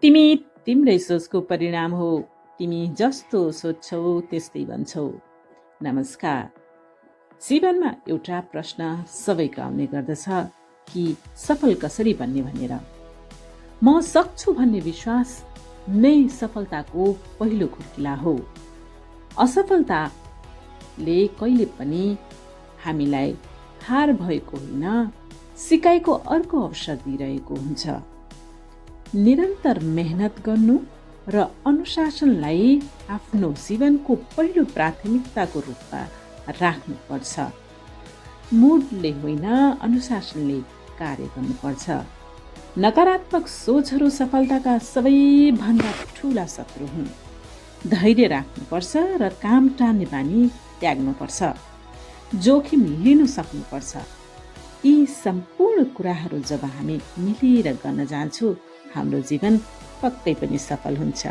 तिमी तिम्रै सोचको परिणाम हो। तिमी जस्तो सोच्छौ त्यस्तै बन्छौ। नमस्कार। जीवनमा एउटा प्रश्न सबैको आउने गर्दछ कि सफल कसरी बन्ने भनेर। म सक्छु भन्ने विश्वास नै सफलताको पहिलो खुड्किला हो। असफलताले कहिले पनि हामीलाई हार भएको होइन, सिकाइको अर्को अवसर दिइरहेको हुन्छ। निरन्तर मेहनत गर्नु र अनुशासनलाई आफ्नो जीवनको पहिलो प्राथमिकताको रूपमा राख्नुपर्छ। मुडले होइन, अनुशासनले कार्य गर्नुपर्छ। नकारात्मक सोचहरू सफलताका सबैभन्दा ठुला शत्रु हुन्। धैर्य राख्नुपर्छ र काम टार्ने बानी त्याग्नुपर्छ। जोखिम लिन सक्नुपर्छ। यी सम्पूर्ण कुराहरू जब हामी मिलेर गर्न जान्छौँ, हाम्रो जीवन पक्कै पनि सफल हुन्छ।